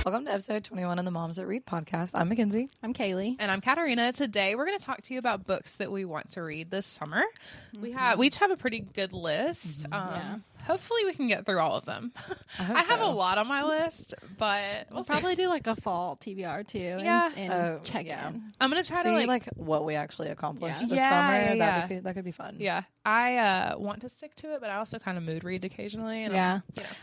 Welcome to episode 21 of the Moms That Read podcast. I'm McKenzie. I'm Kaylee. And I'm Katarina. Today we're going to talk to you about books that we want to read this summer. We each have a pretty good list. Hopefully we can get through all of them. I have a lot on my list, but we'll probably do like a fall TBR too. And check in. I'm going to try to like what we actually accomplished this summer. That could be fun. Yeah. I want to stick to it, but I also kind of mood read occasionally. And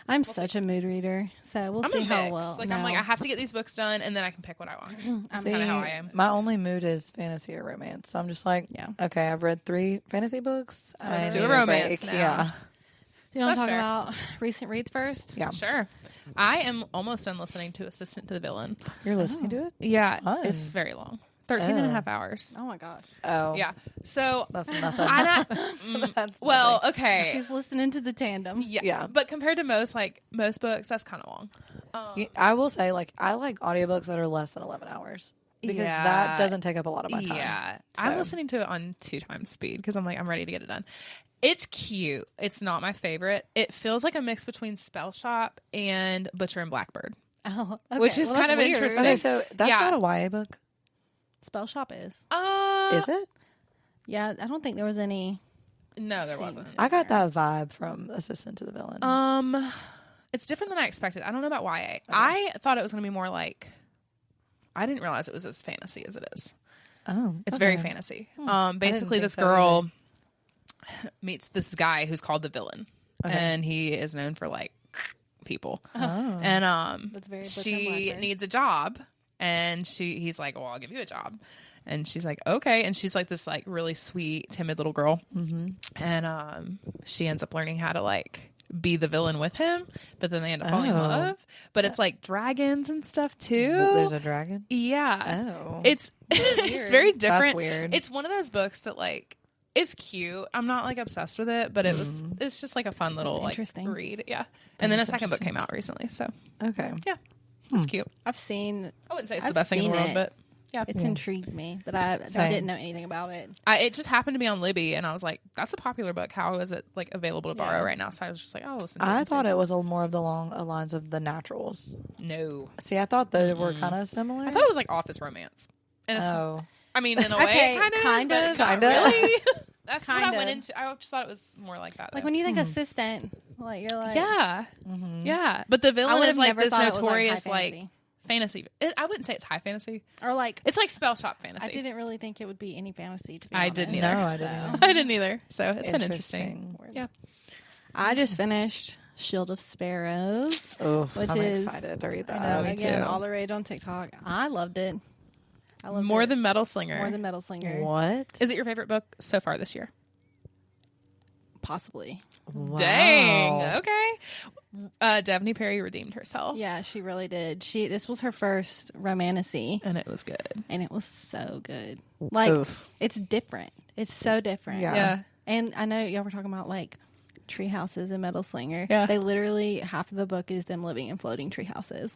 I'm such a mood reader, so we'll see how well. I'm like, I have to get these books done, and then I can pick what I want. That's kind of how I am. My only mood is fantasy or romance. So I'm just like, okay, I've read 3 fantasy books. Let's do a romance now. Yeah. You want to talk about recent reads first? Yeah. Sure. I am almost done listening to Assistant to the Villain. You're listening to it? Yeah. Fun. It's very long. 13 and a half hours. Oh, my gosh. Oh. Yeah. So. That's nothing. Well, okay. She's listening to the tandem. Yeah. But compared to most books, that's kind of long. I will say, I like audiobooks that are less than 11 hours. Because that doesn't take up a lot of my time. Yeah. So. I'm listening to it on 2 times speed because I'm ready to get it done. It's cute. It's not my favorite. It feels like a mix between Spell Shop and Butcher and Blackbird. Oh, okay. Which is kind of weird. interesting. Okay, so that's not a YA book? Spell Shop is. Is it? Yeah, I don't think there was any. No, there wasn't. I got that vibe from Assistant to the Villain. It's different than I expected. I don't know about YA. Okay. I thought it was going to be more like. I didn't realize it was as fantasy as it is. Oh, it's very fantasy. Basically, this girl meets this guy who's called the villain, and he is known for people. Oh, and that's very. She needs a job, and he's like, "Well, I'll give you a job." And she's like, okay. And she's like this really sweet, timid little girl. Mm-hmm. And she ends up learning how to be the villain with him. But then they end up falling in love. But it's dragons and stuff too. There's a dragon? Yeah. Oh. It's it's very different. That's weird. It's one of those books that it's cute. I'm not obsessed with it, but it's just a fun little interesting read. Yeah. And then a second book came out recently. So okay. Yeah. It's cute. I wouldn't say it's the best thing in the world, but yeah, it's intrigued me, but I didn't know anything about it. It just happened to be on Libby, and I was like, "That's a popular book. How is it available to borrow right now?" So I was just like, "Oh, listen." I thought it was more of the lines of the Naturals. No, see, I thought they were kind of similar. I thought it was office romance. And I mean, in a way, kind of. Really. That's kind what I went into. I just thought it was more like that. When you think assistant, you're like, yeah, yeah. But the villain is this notorious fantasy. I wouldn't say it's high fantasy. Or it's Spell Shop fantasy. I didn't really think it would be any fantasy, to be honest. I didn't either. No, I didn't. I didn't either. So it's been interesting. Yeah. I just finished Shield of Sparrows. Which I'm excited to read that. Again, all the rage on TikTok. I loved it. I loved More it. than Metal Slinger. More than Metal Slinger. What? Is it your favorite book so far this year? Possibly. Wow. Dang. Okay. Daphne Perry redeemed herself. Yeah, she really did. This was her first romantasy. And it was good. And it was so good. It's different. It's so different. Yeah. And I know y'all were talking about tree houses and Metal Slinger. Yeah. They literally, half of the book is them living in floating tree houses.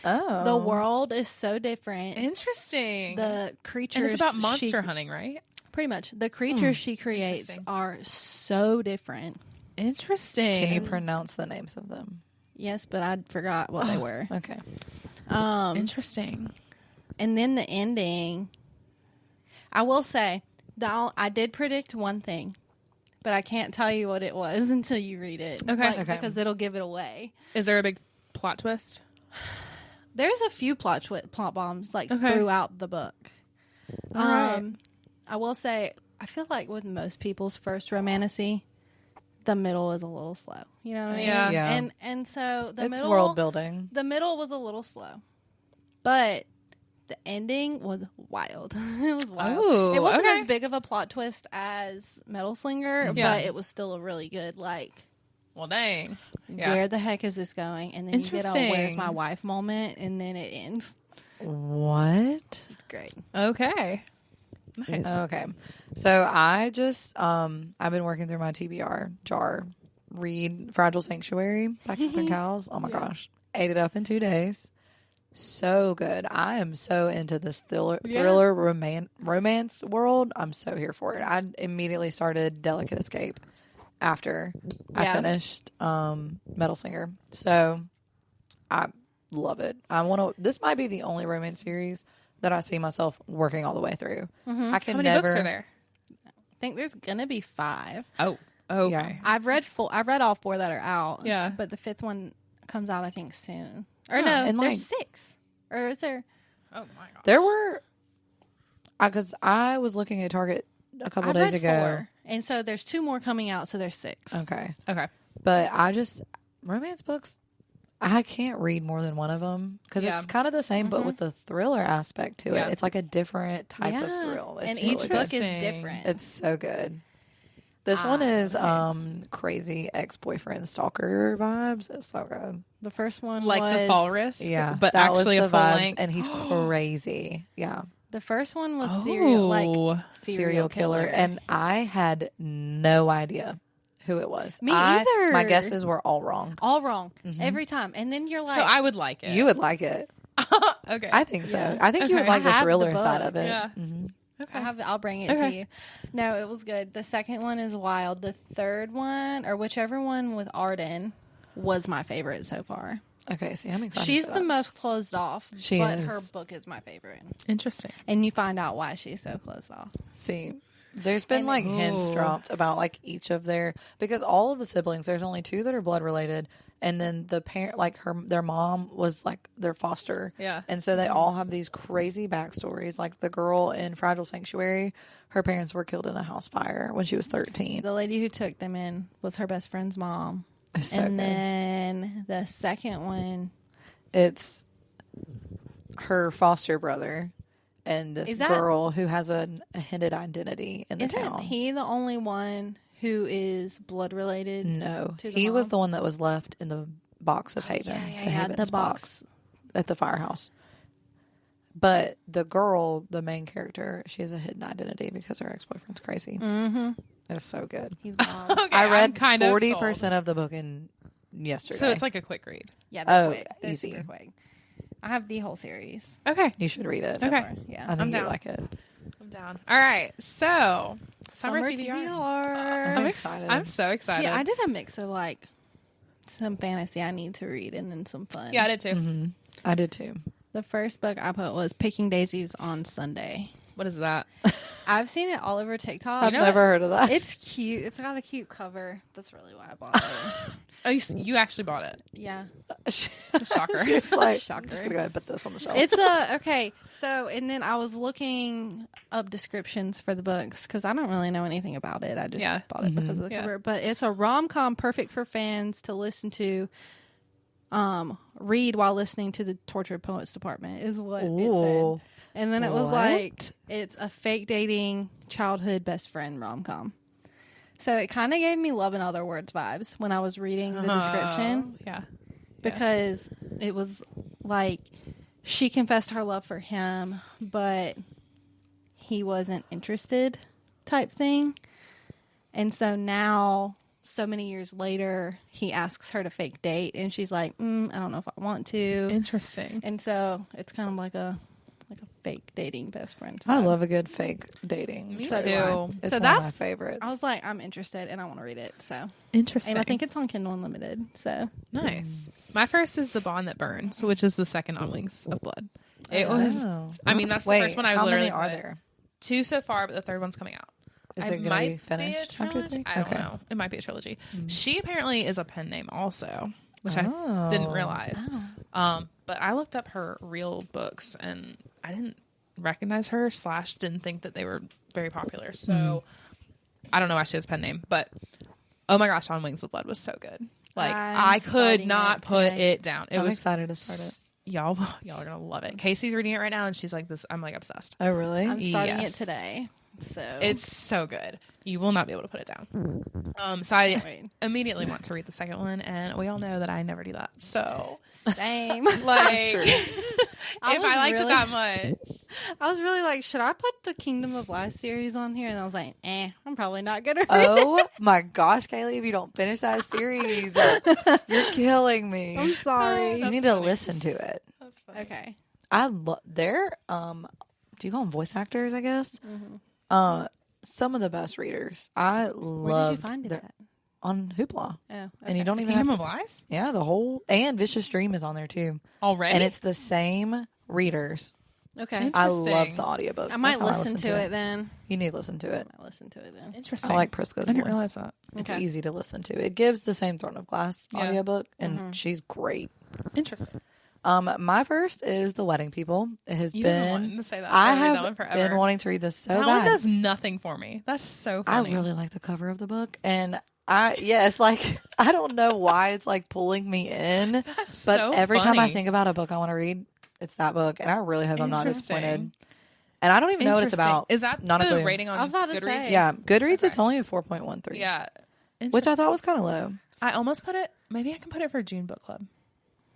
The world is so different. Interesting. The creatures. And it's about monster hunting, right? Pretty much. The creatures she creates are so different. Interesting. Can you pronounce the names of them? Yes, but I forgot what they were. Okay. Interesting. And then the ending, I will say, I did predict one thing, but I can't tell you what it was until you read it. Okay. Because it'll give it away. Is there a big plot twist? There's a few plot bombs throughout the book. All right. I will say, I feel like with most people's first romantasy, the middle is a little slow. You know what I mean? Yeah. And so the it's middle, world building. The middle was a little slow, but the ending was wild. It was wild. Ooh, it wasn't as big of a plot twist as Metal Slinger, but it was still a really good well, dang. Yeah. Where the heck is this going? And then you get a "Where's my wife" moment, and then it ends. What? It's great. Okay. Nice. Okay. So I just I've been working through my TBR jar. Read Fragile Sanctuary by Catherine Cowles. Oh my gosh. Ate it up in 2 days. So good. I am so into this thriller romance world. I'm so here for it. I immediately started Delicate Escape after I finished Metal Singer. So I love it. This might be the only romance series that I see myself working all the way through. I can How many never. books are there? I think there's gonna be 5. Oh, okay. Yeah. I've read all 4 that are out. Yeah. But the 5th one comes out, I think, soon. Or Huh. no, And, there's 6. Or is there? Oh my gosh. There were, because I was looking at Target a couple I've days read ago. 4, and so there's 2 more coming out, so there's 6. Okay, Okay. but romance books, I can't read more than one of them because Yeah. it's kind of the same, but with the thriller aspect to Yeah. it. It's like a different type of thrill. It's and really each good. book is Interesting. different. It's so good. This one is nice. crazy ex-boyfriend stalker vibes. It's so good. The first one Like was, the fall risk? Yeah, But that actually was a the full vibes, length. and he's crazy. Yeah, The first one was Oh. serial killer, and I had no idea who it was. Me either. My guesses were all wrong. all wrong every time. And then you're like, So I would like it. You would like it. Okay. I think so. Yeah. I think you would Okay. like I the have the thriller side book. of it. Yeah. Mhm. Okay. I'll bring it Okay. to you. No, it was good. The second one is wild. The third one, or whichever one with Arden, was my favorite so far. Okay, see, I'm excited. She's for the that. most closed off, She but is. her book is my favorite. Interesting. And you find out why she's so closed off. See, there's been And- like hints Ooh. dropped about like each of because all of the siblings, there's only 2 that are blood related, and then the parent, like their mom was like their foster, Yeah. and so they all have these crazy backstories. Like the girl in Fragile Sanctuary, her parents were killed in a house fire when she was 13. The lady who took them in was her best friend's mom. It's so And good. then the second one, It's her foster brother and this Is that- girl who has a hinted identity in the isn't town. he the only one who is blood related? No, to the he was mom? the one that was left in the box of Haven. Haven's the box. at the firehouse. But the girl, the main character, she has a hidden identity because her ex-boyfriend's crazy. Mm-hmm. It's so good. He's wild. Okay. I I'm read kind 40% of of the book in yesterday. So it's like a quick read. Yeah, they're Oh, quick. They're easy. super quick. I have the whole series. Okay. you should read it. Okay. So far. Yeah. I think I'm you down. like it. I'm down. All right. So summer TBR. I'm excited. I'm so excited. See, I did a mix of like some fantasy I need to read and then some fun. Yeah, I did too. Mm-hmm. I did too. The first book I put was Picking Daisies on Sunday. What is that? I've seen it all over TikTok. I've know never heard of that. It's cute. It's got a cute cover. That's really why I bought it. Oh, you actually bought it. Yeah. Shocker. She was like, Shocker. I'm just going to go ahead and put this on the shelf. It's okay. So, and then I was looking up descriptions for the books because I don't really know anything about it. I just Yeah. bought it because of the Yeah. cover. But it's a rom-com perfect for fans to listen to, read while listening to the Tortured Poets Department is what it Ooh. said. And then it was What? like, it's a fake dating childhood best friend rom-com. So it kind of gave me Love in Other Words vibes when I was reading the description. Yeah. Because it was like she confessed her love for him, but he wasn't interested type thing. And so now, so many years later, he asks her to fake date, and she's like, I don't know if I want to. Interesting. And so it's kind of like a fake dating best friend. I vibe. love a good fake dating. Me So do too. I. It's So one of my that's- favorites. I was like, I'm interested, and I want to read it. So, Interesting. and I think it's on Kindle Unlimited. So nice. My first is The Bond That Burns, which is the second on Wings of Blood. It was. Oh. I mean, that's Wait, the first one I how literally many are put. there? 2 so far, but the third one's coming out. Is It it going to might be finished a after trilogy. 3? I don't know. It might be a trilogy. She apparently is a pen name also, which I Oh. didn't realize. But I looked up her real books and I didn't recognize her / didn't think that they were very popular. So I don't know why she has a pen name, but oh my gosh, On Wings of Blood was so good. Like I'm I could starting not it put today. it down. It I'm was excited to start it. y'all are gonna love it. Casey's reading it right now and she's like this. I'm like obsessed. Oh, really? I'm starting Yes. it today. So It's so good. You will not be able to put it down. So I Wait. immediately want to read the second one, and we all know that I never do that. So, Same. like, true. if I was liked really- it that much, I was really like, should I put the Kingdom of Lies series on here? And I was like, I'm probably not gonna read it. Oh my gosh, Kaylee, if you don't finish that series, you're killing me. I'm sorry. You need to listen to it. that's funny. Okay. I love they're do you call them voice actors, I guess? Some of the best readers. I Where love did you find it at? on Hoopla. Oh, okay. And you don't even Kingdom have of to, Lies yeah, the whole, and Vicious Dream is on there too. already, And it's the same readers. Okay. I love Interesting. the audiobooks. I might That's how listen to it then. You need to listen to it. I might listen to it then. interesting. I like Prisca's I didn't voice. realize that. It's Okay. easy to listen to. It gives the same Throne of Glass Yeah. audiobook, and she's great. Interesting. My first is The Wedding People. It has You've been been. wanting to say that. I I've read that have one forever. been wanting to read this so that bad. one does nothing for me. That's so I funny. really like the cover of the book, and it's like I don't know why it's like pulling me in, That's but so every time I funny. think about a book I want to read, it's that book, and I really hope I'm not Interesting. disappointed. And I don't even know what it's about. Is that Not a the clue. rating on I was about to Goodreads? say. Yeah, Goodreads. Okay. It's only a 4.13. Yeah. which I thought was kind of low. I almost put it. Maybe I can put it for June book club.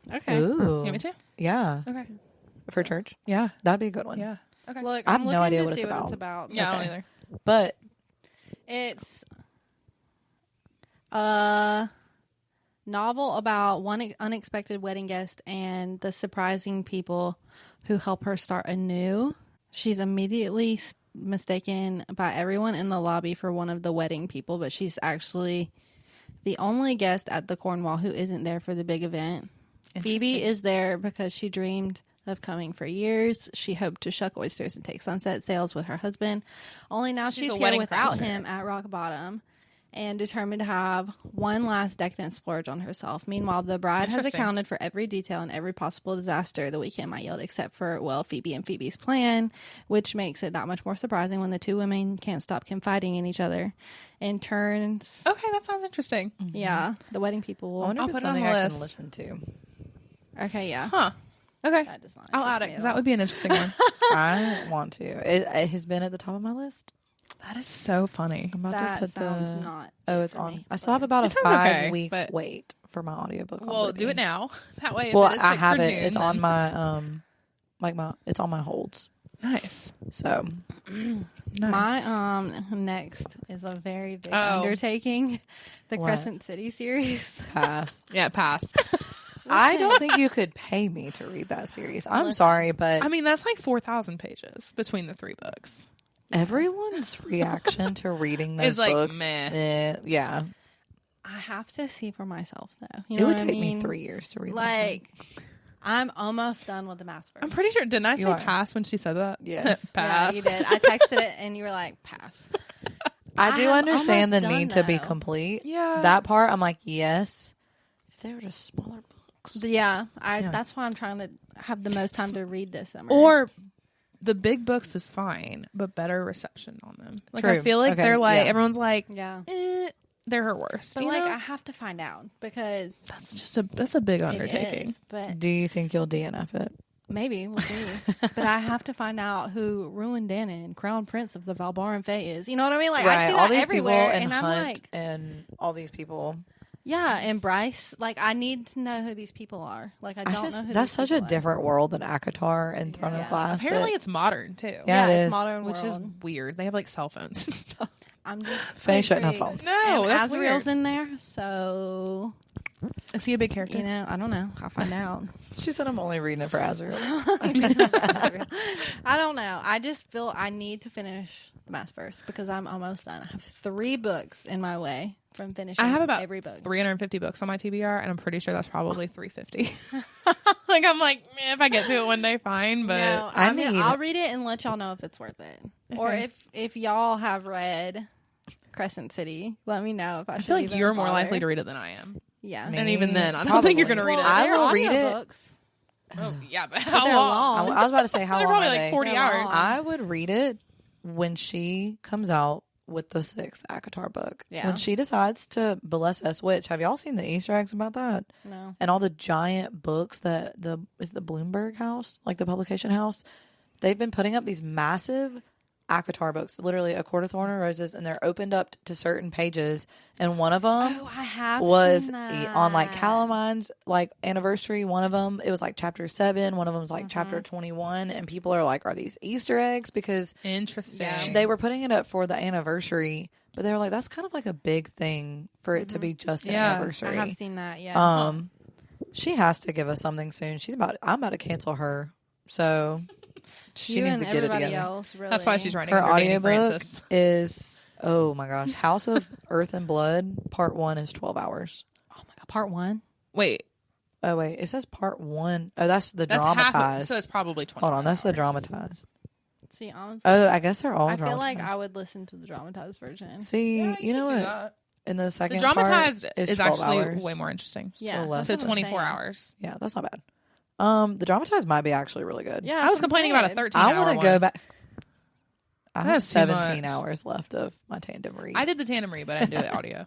Okay. Ooh, You want me to? yeah, Okay. for church. Yeah. That'd be a good one. Yeah. Okay. Look, I have I'm no looking idea to what it's see what about. it's about. Yeah, I Okay. don't either. But It's a novel about one unexpected wedding guest and the surprising people who help her start anew. She's immediately mistaken by everyone in the lobby for one of the wedding people, but she's the only guest at the Cornwall who isn't there for the big event. Phoebe is there because she dreamed of coming for years. She hoped to shuck oysters and take sunset sails with her husband. Only now She's she's a here wedding without crasher. him at rock bottom and determined to have one last decadent splurge on herself. Meanwhile, the bride has Interesting. accounted for every detail and every possible disaster the weekend might yield, except for, well, Phoebe and Phoebe's plan, which makes it that much more surprising when the two women can't stop confiding in each other. In turns, Okay, that sounds interesting. yeah, the wedding people I will... wonder I'll if it's put it on something the I list. can listen to. Okay, yeah. Huh. Okay. That does not I'll add interest it me because at that all. would be an interesting one. I want to. It has been at the top of my list. That is so funny. I'm about That to put sounds the. not. Oh, it it's for on. me, I still have but- about a It sounds okay, 5-week but- wait for my audiobook. on Well, do Libby. it now. That way, if Well, it is I picked have for it. June, It's on then- my it's on my holds. Nice. So Nice. My next is a very big Oh. undertaking, the What? Crescent City series. pass. Yeah, pass. I don't think you could pay me to read that series. I'm sorry, but I mean, that's like 4,000 pages between the 3 books. everyone's reaction to reading those It's like, books, meh. yeah, I have to see for myself though. You it know would what I take mean? me 3 years to read. Like, I'm almost done with the Master. I'm pretty sure. Didn't I You say are. pass when she said that? Yes. pass. Yeah, you did. I texted it and you were like, pass. I do I'm understand the almost need done, to be though. complete. Yeah. That part, I'm like, yes. If they were just smaller books, Yeah, Yeah. that's why I'm trying to have the most time to read this summer. Or the big books is fine, but better reception on them. Like I True. feel like Okay, they're like yeah. everyone's like, yeah. they're her worst. But you like, know? I have to find out because that's a big it undertaking. is. But do you think you'll DNF it? maybe we'll see. But I have to find out who Ruin Dannon, Crown Prince of the Valbaran Fae is. You know what I mean? Like I see all that these everywhere, people and and I'm Hunt like, and all these people. yeah. And Bryce, like I need to know who these people are. Like I don't know who That's these such a people are. different world than ACOTAR and Throne Yeah. of Glass. Apparently, that- it's modern too. Yeah, it it's is. modern which world. is weird. They have like cell phones and stuff. I'm just Faye shouldn't have intrigued. phones. No, and that's Azrael's weird. in there, so Is he a big character? you know, I don't know. I'll find out. She said I'm only reading it for Azrael. I don't know. I just feel I need to finish the Mass first because I'm almost done. I have 3 books in my way from finishing. I have about every book. 350 books on my TBR, and I'm pretty sure that's probably 350. Like I'm like, if I get to it one day, fine. But No, I I mean, need- I'll read it and let y'all know if it's worth it, or Okay. if y'all have read Crescent City, let me know if I I should. feel like even you're more bother. likely to read it than I am. Yeah. Me. And even then, I don't think you're going to Probably. read Well, it. I they're will read it. audiobooks. Oh yeah, but But how they're long? long. I was about to say how They're long probably are like they? 40 They're hours. long. I would read it when she comes out with the 6th ACOTAR book. Yeah. When she decides to bless us, which have y'all seen the Easter eggs about that? No. And all the giant books that is the Bloomberg house, like the publication house, they've been putting up these massive ACOTAR books, literally A Court of Thorn and Roses, and they're opened up to certain pages. And one of them Oh, I have was seen that. on like Calamine's like anniversary. One of them, it was like chapter 7. One of them was like Mm-hmm. chapter 21. And people are like, are these Easter eggs? Because Interesting. Yeah. they were putting it up for the anniversary, but they were like, that's kind of like a big thing for it to be just an Yeah, I I anniversary. have seen that. Yeah. She has to give us something soon. I'm about to cancel her. So she you needs and to get it everybody together. else, really. That's why she's writing Her under Danny audiobook Francis. is Oh my gosh. House of Earth and Blood, part 1 is 12 hours. Oh my god, part 1. Wait, Oh, wait. It says part 1. Oh, that's the that's dramatized. so it's probably 20. Hold on. That's the dramatized. See, honestly, Oh, I guess they're all I dramatized. feel like I would listen to the dramatized version. See, Yeah, you know could do what? that. In the The second dramatized part is 12 actually hours. way more interesting. Yeah, less So than 24 hours. Yeah, that's not bad. The dramatized might be actually really good. Yeah, I that's was what I'm complaining about a saying. 13 I hour want to one. go back. I have That's too 17 much. hours left of my tandem read. I did the tandem read, but I didn't do it audio.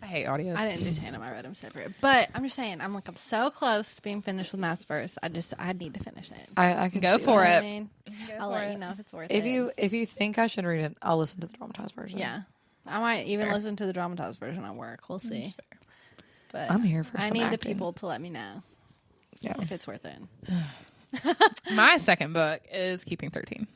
I hate audio. I didn't do tandem. I read them separate. But I'm just saying, I'm so close to being finished with Matt's verse. I need to finish it. I can Go see for that. it. I mean, Go I'll for let it. you know if it's worth If it. you think I should read it, I'll listen to the dramatized version. Yeah. I might even fair. listen to the dramatized version at work. We'll see. That's fair. But I'm here for I some need the acting. people to let me know Yeah. if it's worth it. My second book is Keeping 13.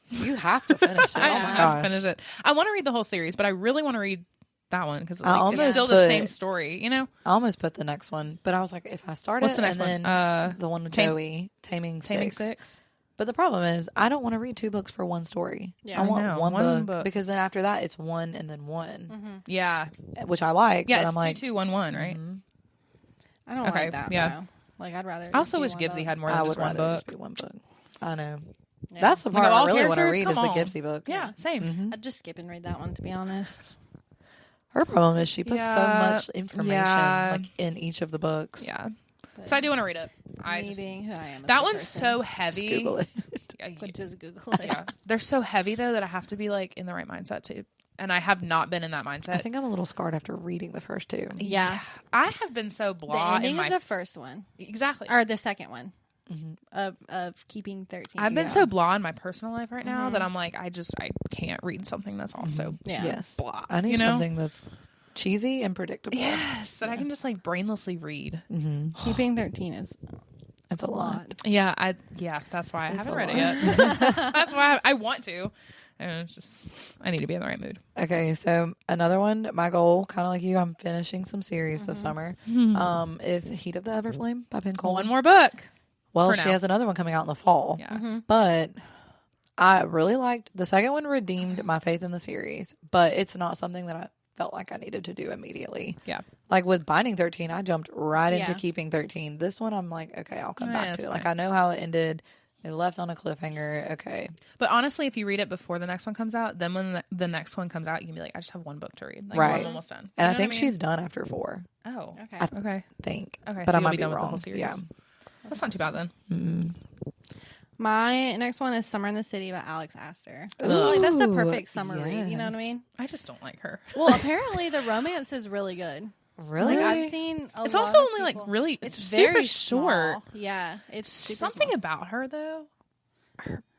You have to finish it. I Oh my have gosh. to finish it. I want to read the whole series, but I really want to read that one because I it's almost still the put- same story, you know? I almost put the next one, but I was like, if I start What's it the next and one? then the one with Tam- Joey, Taming Taming 6. 6. But the problem is, I don't want to read 2 books for one story. Yeah, I I want know. one One book, book. because then after that, it's 1 and then 1, Yeah. which I like. Yeah, but it's I'm like, 2211, right? I don't Okay, like that, yeah. though. Like, I'd rather... I also just wish be one Gibbsy book. had more I than would just one rather book. just be one book. I know. Yeah. That's the Like, part all I really want to characters, read is come the on. Gibbsy book. Yeah, same. Mhm. I'd just skip and read that one, to be honest. Her problem is she puts so Yeah, much information yeah. like in each of the books. Yeah. But So I do want to read it. I just, meeting who I am as that a one's person. so Just heavy. Google it. Yeah, But just Google it. yeah. They're so heavy though that I have to be like in the right mindset too. And I have not been in that mindset. I think I'm a little scarred after reading the first 2. Yeah. I have been so The blah in ending my of the first one. exactly. Or the second one. Mm-hmm. Of Keeping 13. I've been Yeah. so blah in my personal life right now Mhm. that I'm like I can't read something that's also Yeah. Yes. blah. I need you know? something that's cheesy and predictable. Yes, that I can just like brainlessly read. Mm-hmm. Keeping 13 is It's a lot. Yeah, that's why I It's haven't a read it lot. yet. That's why I want to. And it's just I need to be in the right mood. Okay, so another one, my goal, kind of like you, I'm finishing some series this summer, is Heat of the Everflame by Penn Cole. One more book. Well, for she now. has another one coming out in the fall. Yeah. But I really liked the second one, redeemed my faith in the series, but it's not something that I felt like I needed to do immediately. Yeah. Like with Binding 13, I jumped right into Yeah. Keeping 13. This one, I'm like, okay, I'll come Yeah, back that's to it. Like, fine. I know how it ended. It left on a cliffhanger. Okay. But honestly, if you read it before the next one comes out, then when the next one comes out, you can be like, I just have one book to read. Like, Right. I'm almost done. And You I know think what I mean? she's done after 4. Oh. Okay. I Okay. think. Okay. But So I you'll might be be done with the wrong. whole series. Yeah. That's not too bad then. Mm-mm. My next one is Summer in the City by Alex Astor. I Ooh, feel like that's the perfect summer read. You know what I yes. mean? I just don't like her. Well, apparently the romance is really good. Really? Like I've seen a It's lot also of only like people- really It's super very short. small. Yeah, it's super Something small. about her though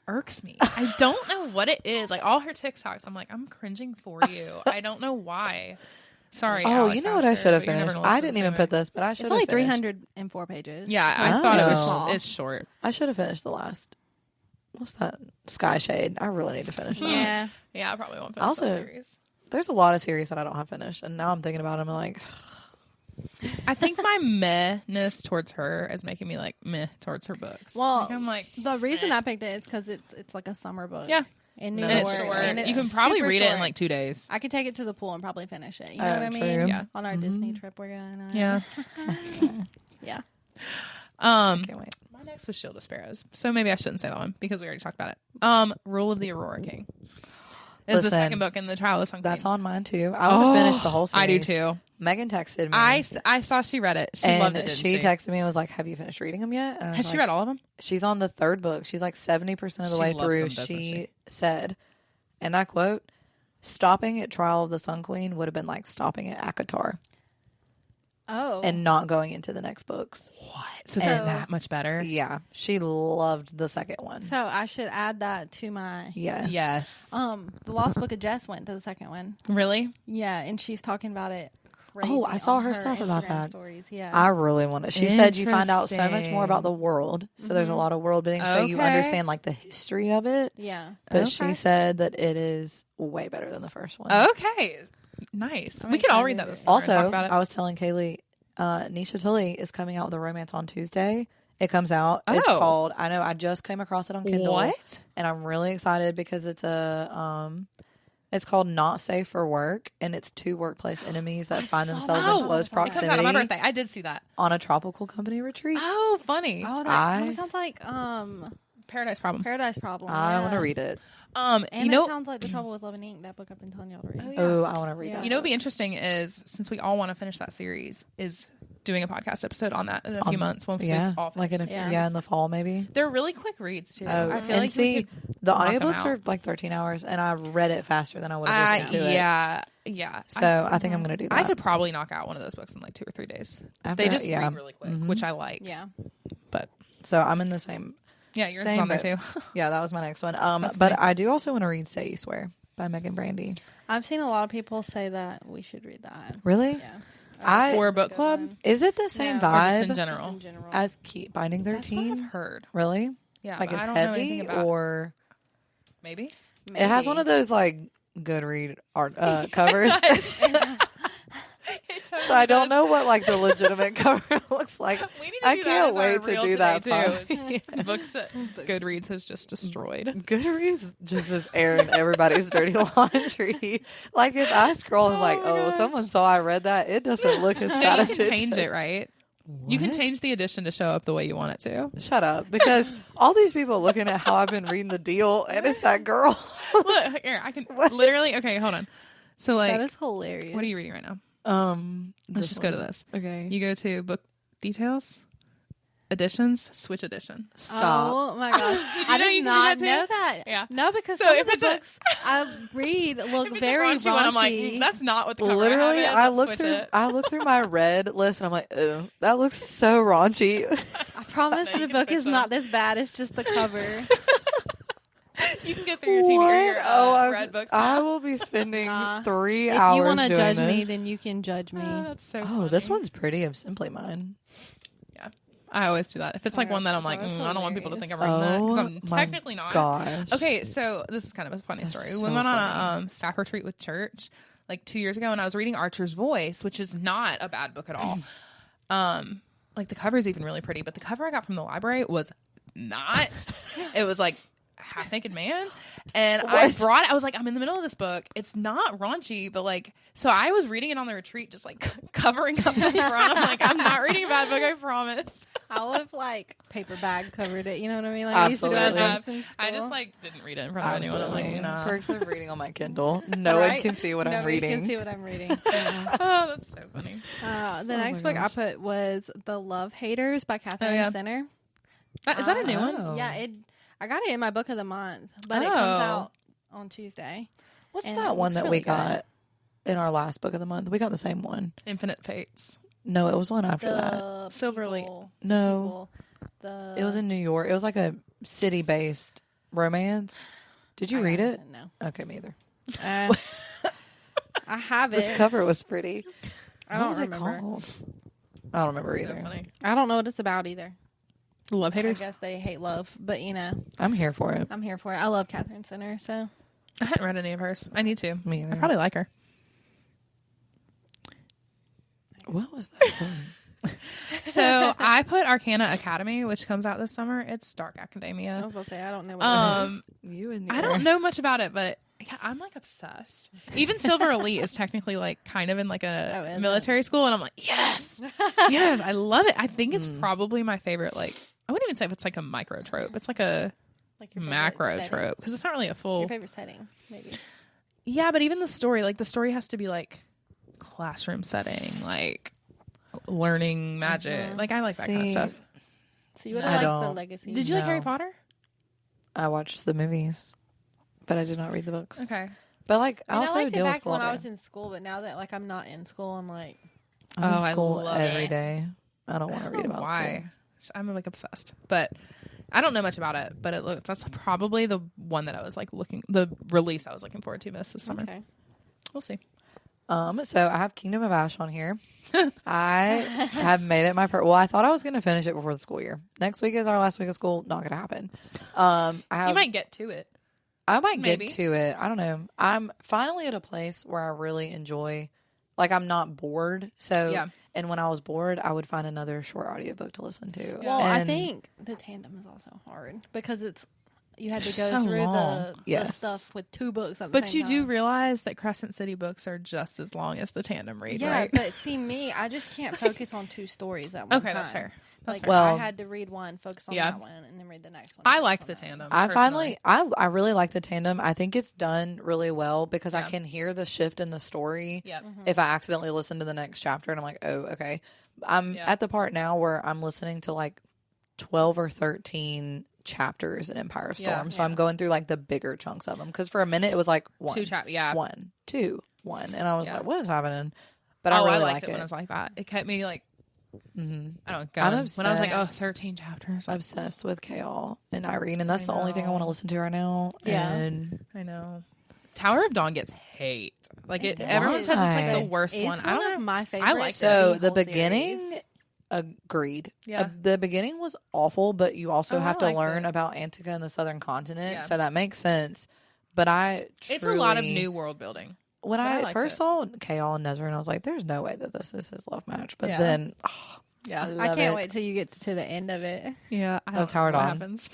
irks me. I don't know what it is. Like all her TikToks, I'm like, I'm cringing for you. I don't know why. Sorry. Oh, Alex you know what I Astor, should have but you're never finished? gonna listen I to didn't the even same put way. this, but I should It's have only finished. 304 pages. Yeah, So I it's thought it super was. small. It's short. I should have finished the last. What's that? Sky Shade. I really need to finish that. Yeah. Yeah, I probably won't finish Also- that series. There's a lot of series that I don't have finished, and now I'm thinking about them. I'm like, I think my meh-ness towards her is making me like meh towards her books. Well, Like, I'm like The reason meh. I picked it is because it's like a summer book. Yeah. In New No, and York. it's short. and it's You can probably super read it in short. like 2 days. I could take it to the pool and probably finish it. You Oh, know what I mean? true. Yeah. On our Disney trip we're going on. Yeah. Yeah. can't wait. My next was Shield of Sparrows, so maybe I shouldn't say that one because we already talked about it. Rule of the Aurora King is the Listen, second book in the Trial of the Sun Queen. That's on mine too. I want to finish the whole series. I do too. Megan texted me. I saw she read it. She loved it. and Didn't she she texted me and was like, "Have you finished reading them yet?" And I was Has she like, read all of them? She's on the 3rd book. She's like 70% of the She way loves through. them, doesn't she? Said, and I quote, "Stopping at Trial of the Sun Queen would have been like stopping at ACOTAR Oh. and not going into the next books." What? So they're So- that much better? Yeah, she loved the second one. So I should add that to my Yes. Yes. the Lost Book of Jess went to the second one. Really? Yeah, and she's talking about it crazy. Oh, I saw on her stuff about Instagram that. Stories. Yeah. I really want to. She said you find out so much more about the world. So there's a lot of world building. So you Okay. understand like the history of it. yeah. But Okay. she said that it is way better than the first one. Okay. Nice. I'm we could all read excited that this to- summer and Also, talk about it. I was telling Kaylee, Nisha Tully is coming out with a romance on Tuesday. It comes out. It's Oh. called, I know, I just came across it on Kindle. What? And I'm really excited because it's a It's called Not Safe for Work, and it's two workplace enemies that find themselves that. in close It comes out on my proximity birthday. I did see that. on a tropical company retreat. Oh, funny. Oh, that sounds like Paradise Problem. Paradise Problem. I want to read it. And you know, it sounds like The Trouble with Love and Ink, that book I've been telling y'all to read. Oh, I want to read that. you know, what'd be interesting is since we all want to finish that series, is doing a podcast episode on that in a few months once we've all like finished. in the fall maybe. They're really quick reads too. Oh, I feel and like see, the knock 'em audiobooks out. are like 13 hours, and I read it faster than I would have listened to it. Yeah. So I think I'm going to do that. I could probably knock out one of those books in like 2 or 3 days. After They just that, read really quick, which I like. Yeah. But So I'm in the same. yeah, yours Same is on there boat. too. Yeah, that was my next one. That's But funny. I do also want to read Say You Swear by Megan Brandy. I've seen a lot of people say that we should read that. Really? Yeah. For a It's book good club? one. Is it the same No. Or just vibe in Just general? in general. as Binding That's what 13? I've heard. Really? Yeah, Like but it's I don't know anything heavy about or maybe. it has one of those like good read art covers. So I don't know what like the legitimate cover looks like. We need to I do can't that as our wait to reel do that today, part. too. Books that Goodreads has just destroyed. Goodreads just is airing everybody's dirty laundry. Like if I scroll and like, Oh my oh, gosh. someone saw I read that, it doesn't look as No, bad you as can it change does. it, right? You can What? change the edition to show up the way you want it to. Shut up, because all these people looking at how I've been reading the deal, and it's that girl. Look, here, I can What? literally. Okay, hold on. So, like, That is hilarious. what are you reading right now? This Let's just go to one. this. Okay, You go to book details, editions, switch edition. stop. Oh my gosh. I know you did can do not that too? know that. Yeah. No, because So some if of the it's a- books I read look If it's a very raunchy one, I'm like, raunchy. that's not what the cover Literally, I I have is. look Let's through. switch it. I look through my red list, and I'm like, oh, that looks so raunchy. I promise No, you the can book switch is them. not this bad. It's just the cover. You can get through your TV or your I've- red books. I now. will be spending Nah. 3 If hours you want to doing judge this. me, then you can judge me. Oh, that's so Oh, this funny. one's pretty of Simply Mine. I always do that. If it's like my one that gosh, I'm like, that's I don't want people to hilarious. think I'm reading that because Oh I'm my technically not. Gosh. Okay, so this is kind of a funny That's story. so We went on funny. a staff retreat with church like 2 years ago, and I was reading Archer's Voice, which is not a bad book at all. Like the cover is even really pretty, but the cover I got from the library was not. It was like half naked man, and I was like, I'm in the middle of this book. It's not raunchy, but like, so I was reading it on the retreat, just like covering up the front. I'm like, I'm not reading a bad book, I promise. I would have like paper bag covered it. You know what I mean? Like I used to do Absolutely. that in I school. just like didn't read it in front of anyone. I'm like, Absolutely. you know. Perks of reading on my Kindle. No one Right? can see what I'm Nobody reading. can see what I'm reading. Oh, that's so funny. The Oh next my book I gosh. put was The Love Haters by Katarina yeah. Center. Is that a new one? Oh. Yeah, I got it in my book of the month, but it comes Oh. out on Tuesday. What's And that it one looks that really we got in our last book of the month? We got the same one. Infinite Fates. No, it was one after that. The Silverleaf. No, The it was in New York. It was like a city-based romance. Did you read it? No. Okay, me either. I have This it. cover was pretty. I What don't was remember. it called? I don't remember So either. funny. I don't know what it's about either. Love I haters. guess they hate love, but you know, I'm here for it. I'm here for it. I love Catherine Center, so I hadn't read any of hers. I need to. Me I either. probably like her. What was that one? So I put Arcana Academy, which comes out this summer. It's dark I academia. was gonna say I don't know what it is. You and your... I don't know much about it, but yeah, I'm like obsessed. Even Silver Elite is technically like kind of in like Oh, a is it? military school, and I'm like, yes, yes, I love it. I think it's probably my favorite. Like, I wouldn't even say if it's like a micro trope. It's like a Like your favorite macro setting. trope because it's not really a full. Your favorite setting, maybe. Yeah, but even the story, like the story has to be like classroom setting, like learning magic. Like I like that kind of See, stuff. So you would I have liked the don't. legacy. Did you like No. Harry Potter? I watched the movies, but I did not read the books. Okay. But like, I mean, I also liked it deal with back school when all I day. was in school, but now that like I'm not in school, I'm like, I'm in Oh, I school love every it. day. I don't want I to don't read know about why. I'm like obsessed, but I don't know much about it. But it looks that's probably the one that I was like the release I was looking forward to this summer. okay. We'll see. school. So I have Kingdom of Ash on here. I have made it my well. I thought I was going to finish it before the school year. Next week is our last week of school. Not going to happen. I have. You might get to it. I might maybe. get to it. I don't know. I'm finally at a place where I really enjoy. Like I'm not bored. So Yeah. And when I was bored, I would find another short audiobook to listen to. Well, I And- think the tandem is also hard because you had to go So through long. the Yes. stuff with 2 books at the But same you do time. realize that Crescent City books are just as long as the tandem read, Yeah, right? but see me, I just can't focus on 2 stories at one time. Okay, that's fair. That's Like fair. Well- I had to read one, focus on Yeah. that one, and then read the next one. I focus like on the that one. tandem. I personally. I really like the tandem. I think it's done really well because I Yeah. can hear the shift in the story. Yep. If I accidentally listen to the next chapter and I'm like, oh, okay. I'm Yeah. at the part now where I'm listening to like 12 or 13 chapters in Empire of Yeah. Storm. So I'm going through like the bigger chunks of them. Because for a minute it was like 1, 1, 2, 1. And I was Yeah. like, what is happening? But Oh, I really liked like it it. when it was like that. It kept me like, Mm-hmm. I don't I'm know, when I was like, obsessed. 13 chapters. I'm obsessed with Kale and Irene. And that's I the only thing I know. want to listen to right now. Yeah. And I know. Tower of Dawn gets hate. Like It everyone does. says it's like Why? the worst It's one. one I don't of know. my favorites. like it. so of the whole beginning, series. agreed. Yeah. The beginning was awful, but you also Oh, have I to liked learn it. about Antarctica and the southern continent. Yeah. So that makes sense. But It's a lot of truly- new world building. When but I I liked first it. saw Kale and Nezra, and I was like, there's no way that this is his love match. But Yeah. then, Yeah. I I love can't it. wait till you get to the end of it. Yeah. I Of Tower know what Dawn. happens.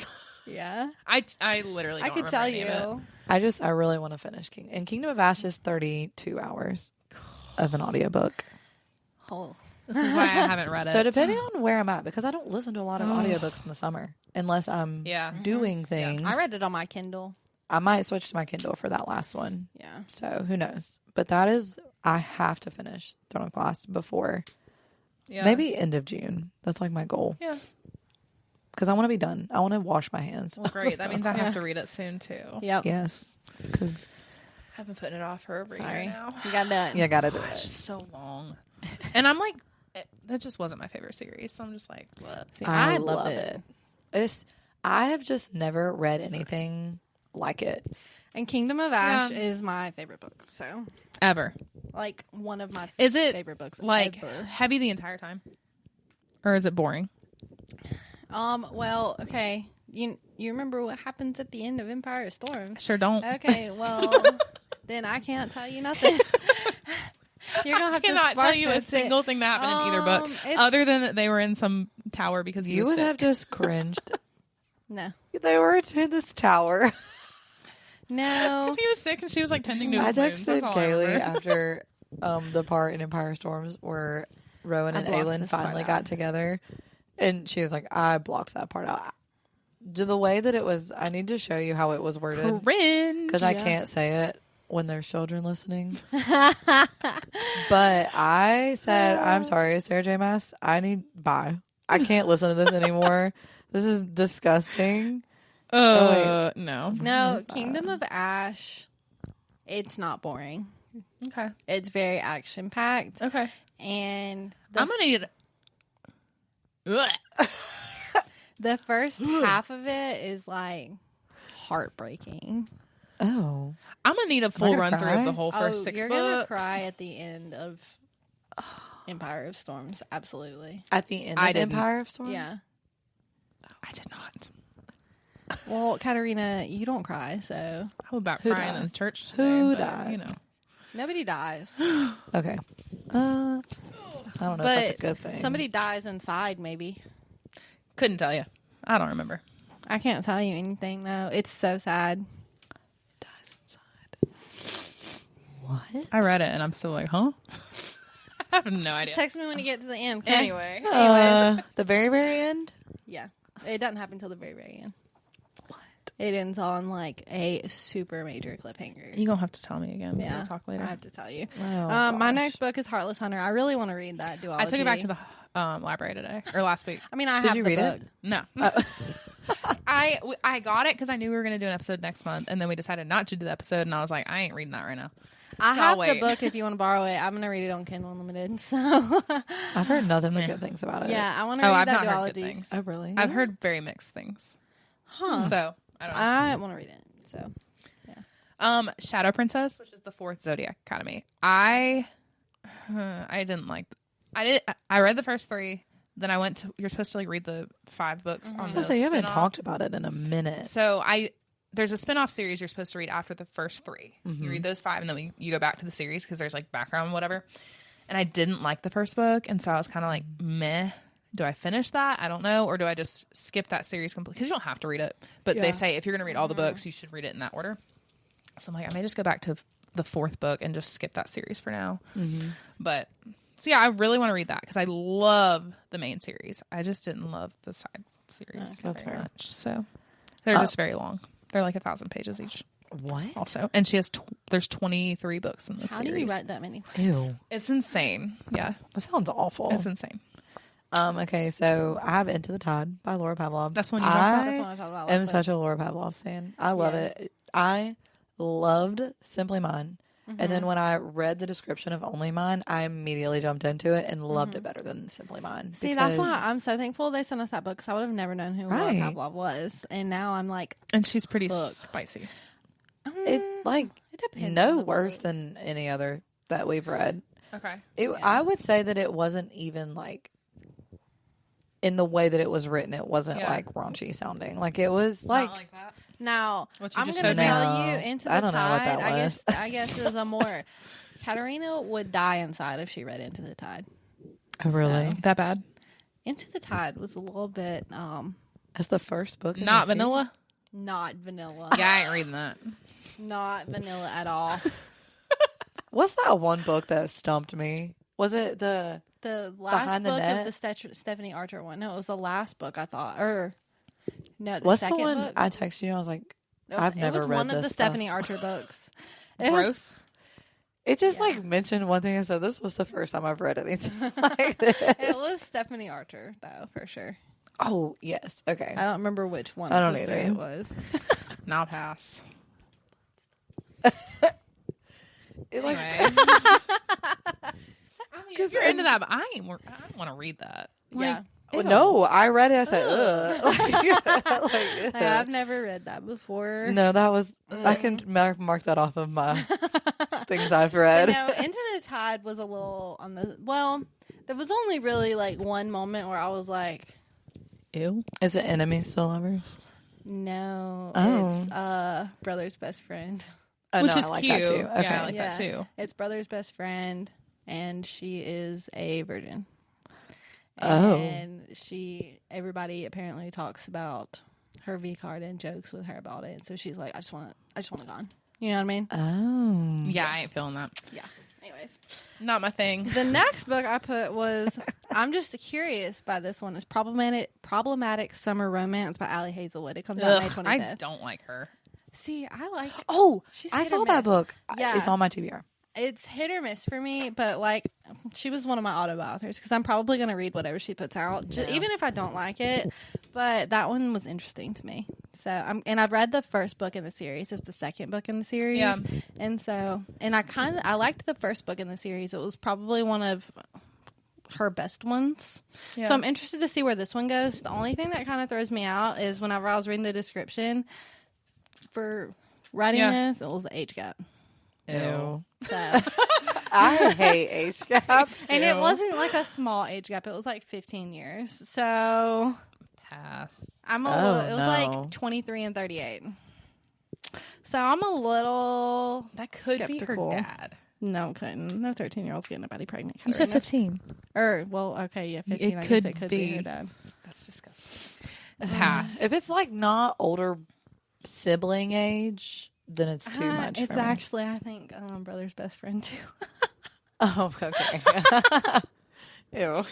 Yeah, I literally I don't could remember tell any of it. you. I really want to finish King. And Kingdom of Ash is 32 hours of an audiobook. Oh, This is why I haven't read it. So depending on where I'm at, because I don't listen to a lot of audiobooks in the summer unless I'm Yeah. doing things. I read it on my Kindle. I might switch to my Kindle for that last one. Yeah, So who knows? But that is, I have to finish Throne of Glass before Yeah. maybe end of June. That's like my goal. Yeah. Because I want to be done. I want to wash my hands. Well, great. That means I have to read it soon too. yep. Yes. Because, I've been putting it off for over a Sorry, year now. you got done. yeah, gotta do It's it. just so long. And I'm like, that just wasn't my favorite series. So I'm just like, what? See, I love it. I have just never read anything like it. And Kingdom of Ash Yeah. is my favorite book. So, Ever. like, one of my Is it favorite books. like ever. heavy the entire time? Or is it boring? Well, okay. You remember what happens at the end of Empire of Storm? I sure don't. Okay, well, then I can't tell you nothing. You're gonna have I to cannot tell you a spark this. single thing that happened in either book, it's- other than that they were in some tower because he You was would sick. have just cringed. No, They were in this tower. no. Because he was sick and she was like tending to I his wounds. texted That's all I Kaylee remember. after the part in Empire Storms where Rowan I and blocked Aelin this part finally out. got together. And she was like, I blocked that part out. The way that it was, I need to show you how it was worded. Cringe. Because I Yeah. can't say it when there's children listening. But I said, I'm sorry, Sarah J. Maas. Bye. I can't listen to this anymore. This is disgusting. No. No, that? Kingdom of Ash. It's not boring. Okay. It's very action packed, Okay. and I'm gonna need. Ugh. the first half of it is like heartbreaking. Oh. I'm gonna need a full gonna run through cry? of the whole first 6 you're books. gonna cry at the end of Empire of Storms. Absolutely. At the end I of didn't. Empire of Storms? Yeah. I did not. Well, Katarina, you don't cry, so How about Who crying in dies? church? Who today, but, died? You know. nobody dies. Okay. I don't know if that's a But good thing. somebody dies inside, maybe. Couldn't tell you. I don't remember. I can't tell you anything, though. It's so sad. dies inside. What? I read it and I'm still like, huh? I have no Just idea. text me when you get to the end. Okay? Anyway. The very, very end? Yeah. It doesn't happen until the very, very end. What? It ends on, like, a super major cliffhanger. You're going to have to tell me again. Yeah. We'll talk later. I have to tell you. Oh, My gosh. next book is Heartless Hunter. I really want to read that duology. I took it back to the library today. Or last week. I mean, I Did have you the read book. it? No. I got it because I knew we were going to do an episode next month. And then we decided not to do the episode. And I was like, I ain't reading that right now. I So have I'll the wait. book if you want to borrow it. I'm going to read it on Kindle Unlimited. So, I've heard nothing but good things about it. yeah, I want to Oh, read I've that not heard duology. good things. Oh, really? I've heard very mixed things. Huh. So, I don't know. I want to read it. So, Shadow Princess, which is the 4th Zodiac Academy. I didn't like. I read the first 3. Then I went to. You're supposed to like read the 5 books on the. So you haven't spin-off. talked about it in a minute. So there's a spin-off series you're supposed to read after the first 3. Mm-hmm. You read those 5, and then you go back to the series because there's like background and whatever. And I didn't like the first book, and so I was kind of like meh. do I finish that? I don't know. Or do I just skip that series completely? Because you don't have to read it. But they say if you're going to read all the books, you should read it in that order. So I'm like, I may just go back to the 4th book and just skip that series for now. But so yeah, I really want to read that because I love the main series. I just didn't love the side series That's very fair. much. So they're just very long. They're like 1,000 pages each. What? Also, and she has there's 23 books in this How series. do you write that many words? Ew. It's insane. Yeah, That sounds awful. it's insane. Okay, so I have Into the Tide by Laura Pavlov. That's one you talked about? That's what I talked about. am last such a Laura Pavlov fan. I love it. I loved Simply Mine. And then when I read the description of Only Mine, I immediately jumped into it and loved it better than Simply Mine. See, that's why I'm so thankful they sent us that book because I would have never known who Laura Right. Pavlov was. And now I'm like, And she's pretty Look. spicy. It like it depends. no on the worse book. than any other that we've read. Okay. I would say that it wasn't even like in the way that it was written. It wasn't Yeah. like raunchy sounding. Like it was like, Not like that. Now, What you I'm just going to showed me? tell you, No, Into the I don't know what Tide, that was. I guess is a more... Katarina would die inside if she read Into the Tide. oh, really. So- That bad? Into the Tide was a little bit As the first book, in Not the series? vanilla? not vanilla. Yeah, I ain't reading that. Not vanilla at all. What's that one book that stumped me? Was it the? The last Behind the book Net? of the Stephanie Archer one. No, it was the last book I thought. Or, no, the What's the second one book. I texted you? I was like, I've never It was read one of this the stuff. Stephanie Archer books. It was- Gross. it just Yeah. like mentioned one thing and said this was the first time I've read anything like this. It was Stephanie Archer, though, for sure. Oh yes, okay. I don't remember which one I don't of the either. three it was. Now pass. It, like, Anyways. I mean, if you're into that, but I don't want to read that. Yeah. oh, no, I read it. I said, ugh. Like, I've never read that before. no, that was. I can mark that off of my things I've But read. no, Into the Tide was a little on the... Well, there was only really like one moment where I was like, Ew. Is it enemies to lovers? no, Oh. it's brother's best friend. Oh, Which no, is I like cute. That too. Okay. Yeah, I like Yeah. that too. It's brother's best friend, and she is a virgin. Oh. And everybody apparently talks about her V card and jokes with her about it. So she's like, I just want it gone. You know what I mean? Oh. Yeah, I ain't feeling that. Yeah. Anyways, Not my thing. the next book I put was I'm just curious by this one. It's problematic summer romance by Allie Hazelwood. It comes out May Ugh, 25th. I don't like her. See, I like Oh, She's I hit saw or that miss. book. Yeah. It's on my TBR. it's hit or miss for me, but like she was one of my auto authors because I'm probably going to read whatever she puts out, even if I don't like it. But that one was interesting to me. So I've read the first book in the series. It's the second book in the series. Yeah. And so, and I liked the first book in the series. It was probably one of her best ones. Yeah. So I'm interested to see where this one goes. The only thing that kind of throws me out is whenever I was reading the description for writing Yeah. this, it was the age gap. Ew. So, I hate age gaps. and it Ew. wasn't like a small age gap. It was like 15 years. So Pass. I'm a Oh, little, it was no. like 23 and 38. So I'm a little That could skeptical. be her dad. No, couldn't. No 13-year-old's getting a buddy pregnant. You said Katarina. 15. Or, well, okay, yeah, 15. I could guess it could be be. her dad. That's disgusting. Pass. If it's like not older sibling age, then it's too much. It's for me. actually, I think, brother's best friend, too. Oh, okay. Ew.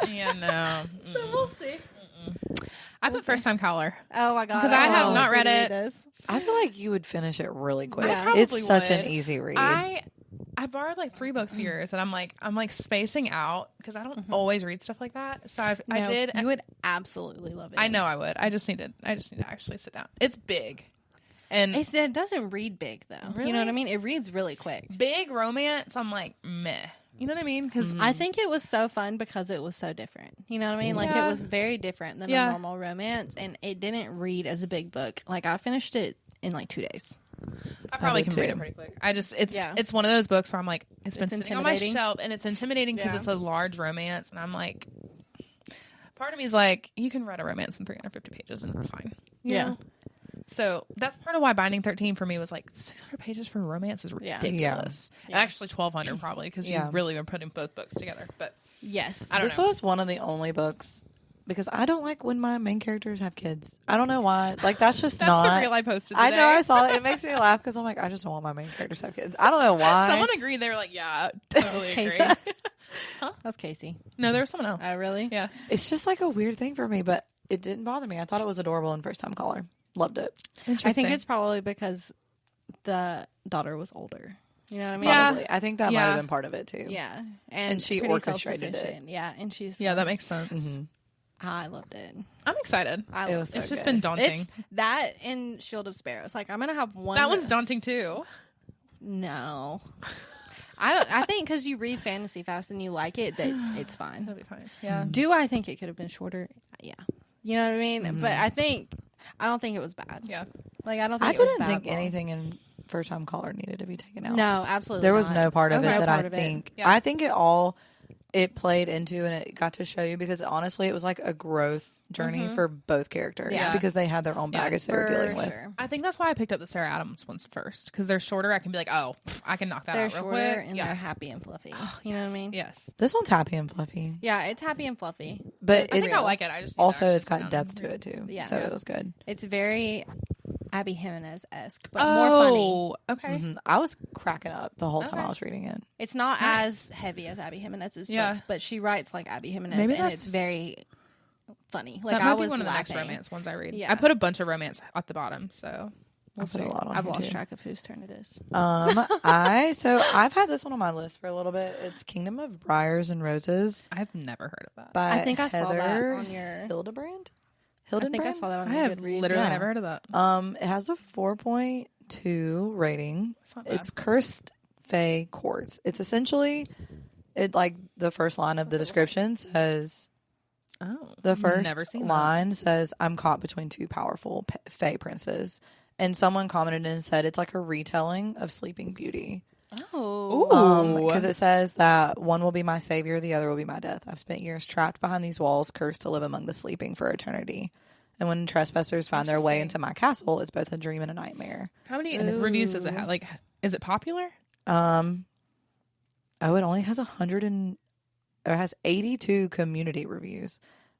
Yeah, no. So we'll see. I put first time caller. Oh, my God. 'Cause I have not read it. This. I feel like you would finish it really quick. Yeah. I probably It's such an would. easy read. I borrowed like 3 books a year, and I'm like spacing out because I don't always read stuff like that. So I No, did. You would absolutely love it. I know I would. I just need to actually sit down. It's big, and It doesn't read big, though. You Really? know what I mean? It reads really quick. big romance. I'm like meh. You know what I mean? Because I think it was so fun because it was so different. You know what I mean? Like Yeah. it was very different than Yeah. a normal romance, and it didn't read as a big book. Like I finished it in like 2 days. I probably did can read too. it pretty quick. It's Yeah. it's one of those books where I'm like it's been It's sitting on my intimidating. shelf, and it's intimidating because Yeah. it's a large romance, and I'm like, part of me is like, you can write a romance in 350 pages, and it's fine. You Yeah. know? So that's part of why Binding 13 for me was like 600 pages for romance is ridiculous. Yeah. Actually, 1,200 probably because you really were putting both books together. But Yes. I don't This know. was one of the only books because I don't like when my main characters have kids. I don't know why. Like that's just That's not. the reel I posted today. I know I saw it. It makes me laugh because I'm like, I just don't want my main characters to have kids. I don't know why. Someone agreed. They were like, yeah, totally agree. Casey. That's Casey. No, there was someone else. Oh, really? Yeah. It's just like a weird thing for me, but it didn't bother me. I thought it was adorable in First Time Caller. Loved it. I think it's probably because the daughter was older. You know what I mean? Yeah. Probably. I think that might have been part of it too. Yeah. And she pretty orchestrated it. self-sufficient. Yeah. And she's Yeah, that makes sense. I loved it. I'm excited. I It loved was so It's just good. been daunting. It's that and Shield of Sparrows. Like I'm gonna have one. That one's daunting too. No. I think because you read fantasy fast and you like it, that it's fine. That'll be fine. Yeah. Do I think it could have been shorter? Yeah. You know what I mean? But I don't think it was bad. Yeah. Like I don't think I it was didn't bad think long. anything in First Time Caller needed to be taken out. No, absolutely. There was not. no part of No it that part I of it. think. Yeah. I think it played into and it got to show you because honestly, it was like a growth journey for both characters Yeah. because they had their own baggage they were dealing with. Sure. I think that's why I picked up the Sarah Adams ones first because they're shorter. I can be like, oh, I can knock that They're out real shorter quick. and Yeah. they're happy and fluffy. You know what I mean? Yes. This one's happy and fluffy, Yeah, it's happy and fluffy. but I think I like it. I just need to also actually it's sit got down depth and to read it too. Yeah. So it was good. It's very Abby Jimenez-esque, but more funny. Oh, okay. I was cracking up the whole time Okay. I was reading it. It's not as heavy as Abby Jimenez's Yeah. books, but she writes like Abby Jimenez, Maybe and that's- it's very funny. Like That might I be was one of the next laughing. romance ones I read. Yeah. I put a bunch of romance at the bottom, so I put a lot on I've here, lost too. track of whose turn it is. I've had this one on my list for a little bit. It's Kingdom of Briars and Roses I've never heard of that. by I think I saw that Heather on your. Hildebrand. I think I saw that on I your have Goodreads. literally Yeah. never heard of that. It has a 4.2 rating. It's not bad. It's Cursed Fae Courts. It's essentially like the first line of the description says Oh, the first never seen line says I'm caught between two powerful Fae princes. And someone commented and said it's like a retelling of Sleeping Beauty. Oh, Because it says that one will be my savior, the other will be my death. I've spent years trapped behind these walls, cursed to live among the sleeping for eternity. And when trespassers find their way into my castle, it's both a dream and a nightmare. How many reviews does it have? Like, is it popular? It only has it has 82 community reviews.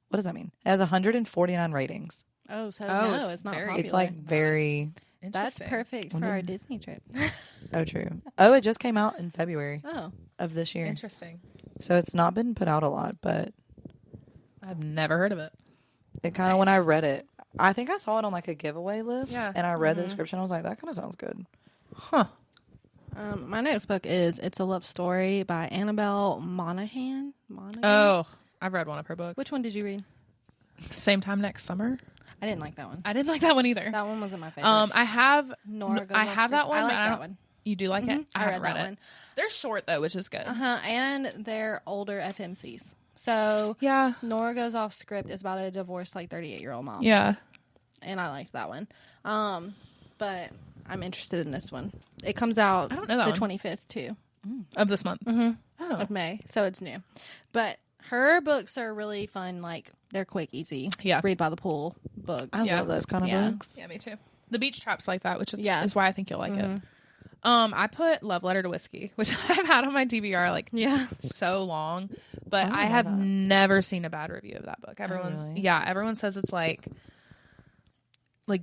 What does that mean? It has 149 ratings. no, it's not very- popular. It's like very That's Interesting. perfect for our Disney trip. true. Oh, it just came out in February Oh, of this year. Interesting. So it's not been put out a lot, but I've never heard of it. it kind of when I read it, I think I saw it on like a giveaway list. Yeah. And I read the description. I was like, that kind of sounds good. Huh. my next book is It's a Love Story by Annabelle Monaghan. Oh, I've read one of her books. Which one did you read? Same time next summer. I didn't like that one. I didn't like that one either. That one wasn't my favorite. I have Nora goes I off have that script. one. I like but that don't- one. You do like it? I haven't read that it. one. They're short though, which is good. And they're older FMCs. So Yeah. Nora goes off script is about a divorced 38-year-old mom. Yeah. And I liked that one. But I'm interested in this one. It comes out I don't know that the one. 25th too Of this month. Oh. of May, so it's new. But her books are really fun. Like they're quick, easy. Yeah. read by the pool books. I love those kind of Yeah. books. Yeah, me too. The beach trap's like that, which is, Yeah. is why I think you'll like it. I put Love Letter to Whiskey, which I've had on my TBR like Yeah. so long, but don't I know have that. never seen a bad review of that book. Everyone's really? everyone says it's like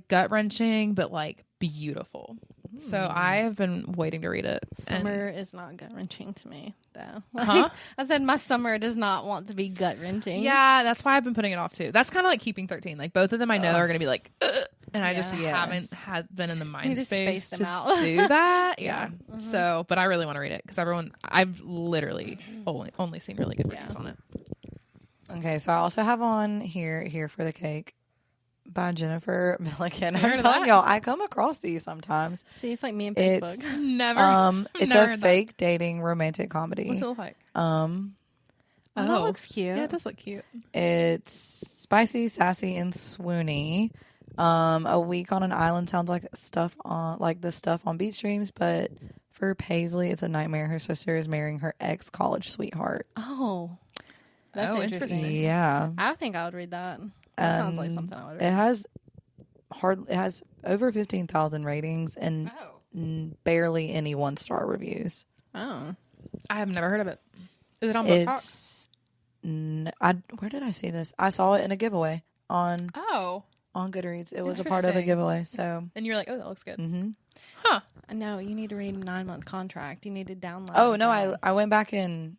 gut wrenching, but like beautiful. So I have been waiting to read it. and- Summer is not gut wrenching to me, though. Huh? I said my summer does not want to be gut wrenching. Yeah, that's why I've been putting it off too. That's kind of like Keeping 13. Like both of them I know are going to be like, "Ugh," and I just Yes. haven't been in the mind need to space space them to out. do that. Yeah. So, but I really want to read it because I've literally only seen really good reviews on it. Okay, so I also have on Here for the Cake by Jennifer Milliken. Heard I'm of telling that? y'all, I come across these sometimes. See, it's like me and It's Facebook. Never. it's never a heard that. fake dating romantic comedy. What's it look like? Oh, that looks cute. Yeah, it does look cute. It's spicy, sassy, and swoony. A week on an island sounds like the stuff on beach dreams, but for Paisley, it's a nightmare. Her sister is marrying her ex-college sweetheart. Oh, that's Oh, interesting. interesting. Yeah. I think I would read that. That sounds like something I would read. It has it has over 15,000 ratings and barely any 1-star reviews. Oh. I have never heard of it. Is it on Book Talk? Where did I see this? I saw it in a giveaway on Goodreads. It was a part of a giveaway. So, and you're like, oh, that looks good. Mm-hmm. Huh? No, you need to read a 9-month contract. You need to download. Oh no, I went back and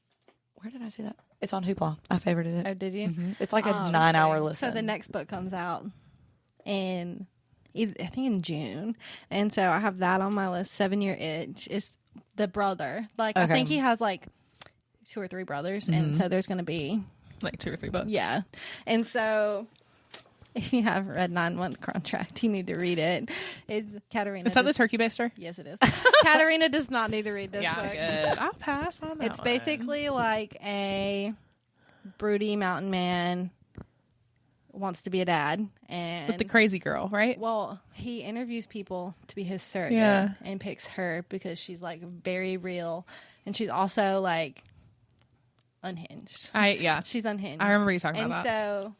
where did I see that? It's on Hoopla. I favorited it. Oh, did you? Mm-hmm. It's like a 9-hour listen. So the next book comes out in, I think in June, and so I have that on my list. 7-Year Itch is the brother. Like I think he has like 2 or 3 brothers, and so there's going to be like 2 or 3 books. Yeah, and so. If you have read 9-month contract, you need to read it. It's Katarina. Is that the turkey baster? Yes, it is. Katarina does not need to read this book. Good. I'll pass on that. It's basically like a broody mountain man wants to be a dad, and with the crazy girl, right? Well, he interviews people to be his surrogate and picks her because she's like very real, and she's also like unhinged. She's unhinged. I remember you talking about that. And so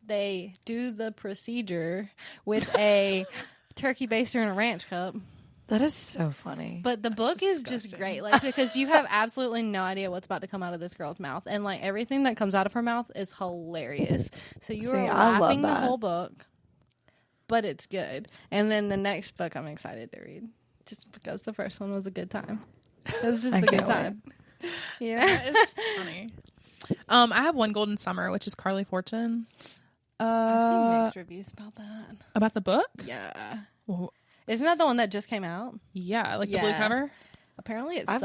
they do the procedure with a turkey baster and a ranch cup. That is so funny. But the book is just great, like because you have absolutely no idea what's about to come out of this girl's mouth, and like everything that comes out of her mouth is hilarious. So you are laughing the whole book, but it's good. And then the next book I'm excited to read, just because the first one was a good time. It was just a good time. Yeah, it's funny. I have One Golden Summer, which is Carly Fortune. I've seen mixed reviews about that. About the book? Yeah. Well, isn't that the one that just came out? Yeah, like the blue cover. Apparently it sucks.